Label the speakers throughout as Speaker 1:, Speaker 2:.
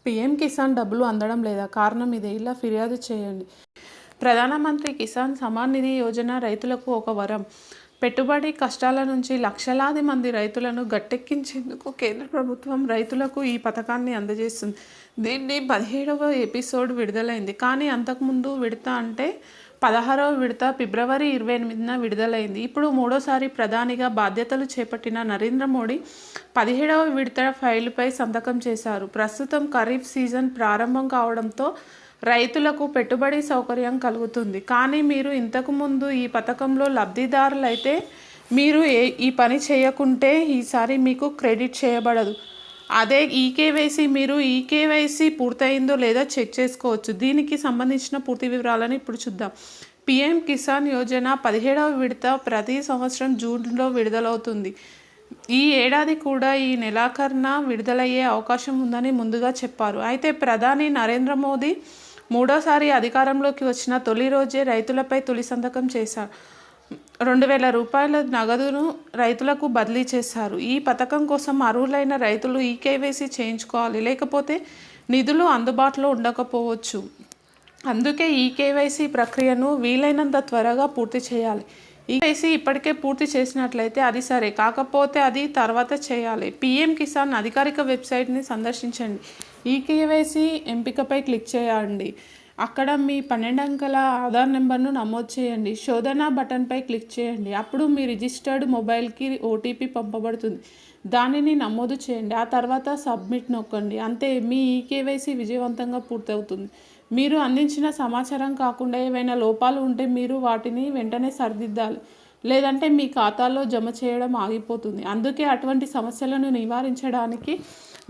Speaker 1: PM Kisan డబ్బులు అందడం లేదా? కారణం ఇదే. ఇలా ఫిర్యాదు చేయండి. ప్రధానమంత్రి కిసాన్ సమ్మాన్ నిధి యోజన రైతులకు ఒక వరం. పెట్టుబడి కష్టాల నుంచి లక్షలాది మంది రైతులను గట్టెక్కించేందుకు కేంద్ర ప్రభుత్వం రైతులకు ఈ పథకాన్ని అందజేస్తుంది. దీన్ని 17వ ఎపిసోడ్ విడుదలైంది. కానీ అంతకుముందు విడత అంటే 16వ విడత ఫిబ్రవరి 28న విడుదలైంది. ఇప్పుడు మూడోసారి ప్రధానిగా బాధ్యతలు చేపట్టిన నరేంద్ర మోడీ 17వ విడత ఫైలుపై సంతకం చేశారు. ప్రస్తుతం ఖరీఫ్ సీజన్ ప్రారంభం కావడంతో రైతులకు పెట్టుబడి సౌకర్యం కలుగుతుంది. కానీ మీరు ఇంతకుముందు ఈ పథకంలో లబ్ధిదారులైతే మీరు ఈ పని చేయకుంటే ఈసారి మీకు క్రెడిట్ చేయబడదు. అదే ఈకేవైసీ, మీరు ఈకేవైసీ పూర్తయిందో లేదో చెక్ చేసుకోవచ్చు. దీనికి సంబంధించిన పూర్తి వివరాలను ఇప్పుడు చూద్దాం. పీఎం కిసాన్ యోజన 17వ విడత ప్రతి సంవత్సరం జూన్లో విడుదలవుతుంది. ఈ ఏడాది కూడా ఈ నెలాఖరున విడుదలయ్యే అవకాశం ఉందని ముందుగా చెప్పారు. అయితే ప్రధాని నరేంద్ర మోదీ మూడోసారి అధికారంలోకి వచ్చిన తొలి రోజే రైతులపై తొలి సంతకం చేశారు. 2,000 రూపాయల నగదును రైతులకు బదిలీ చేశారు. ఈ పథకం కోసం అర్హులైన రైతులు ఈకేవైసీ చేయించుకోవాలి, లేకపోతే నిధులు అందుబాటులో ఉండకపోవచ్చు. అందుకే ఈకేవైసీ ప్రక్రియను వీలైనంత త్వరగా పూర్తి చేయాలి. ఈకేవైసీ ఇప్పటికే పూర్తి చేసినట్లయితే అది సరే, కాకపోతే అది తర్వాత చేయాలి. పీఎం కిసాన్ అధికారిక వెబ్సైట్ని సందర్శించండి. ఈకేవైసీ ఎంపికపై క్లిక్ చేయండి. అక్కడ మీ 12 అంకెల ఆధార్ నెంబర్ను నమోదు చేయండి. శోధన బటన్పై క్లిక్ చేయండి. అప్పుడు మీ రిజిస్టర్డ్ మొబైల్కి ఓటీపీ పంపబడుతుంది. దానిని నమోదు చేయండి. ఆ తర్వాత సబ్మిట్ నొక్కండి. అంతే, మీ ఈకేవైసీ విజయవంతంగా పూర్తవుతుంది. మీరు అందించిన సమాచారం కాకుండా ఏవైనా లోపాలు ఉంటే మీరు వాటిని వెంటనే సరిదిద్దాలి, లేదంటే మీ ఖాతాలో జమ చేయడం ఆగిపోతుంది. అందుకే అటువంటి సమస్యలను నివారించడానికి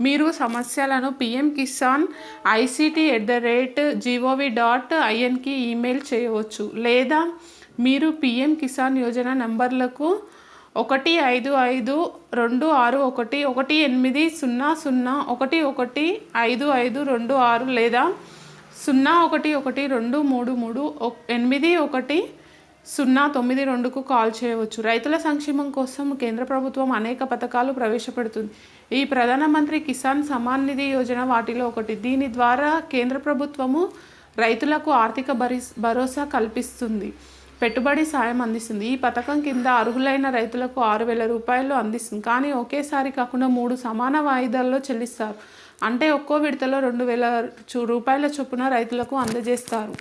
Speaker 1: మీరు సమస్యలను pmkisan.ict@gov.inకి ఈమెయిల్ చేయవచ్చు, లేదా మీరు పీఎం కిసాన్ యోజన నంబర్లకు 15526218001115526 లేదా 0112338192కు కాల్ చేయవచ్చు. రైతుల సంక్షేమం కోసం కేంద్ర ప్రభుత్వం అనేక పథకాలు ప్రవేశపెడుతుంది. ఈ ప్రధానమంత్రి కిసాన్ సమ్మాన్ నిధి యోజన వాటిలో ఒకటి. దీని ద్వారా కేంద్ర ప్రభుత్వము రైతులకు ఆర్థిక భరోసా కల్పిస్తుంది, పెట్టుబడి సాయం అందిస్తుంది. ఈ పథకం కింద అర్హులైన రైతులకు 6,000 రూపాయలు అందిస్తుంది. కానీ ఒకేసారి కాకుండా 3 సమాన వాయిదాల్లో చెల్లిస్తారు. అంటే ఒక్కో విడతలో 2,000 రూపాయల చొప్పున రైతులకు అందజేస్తారు.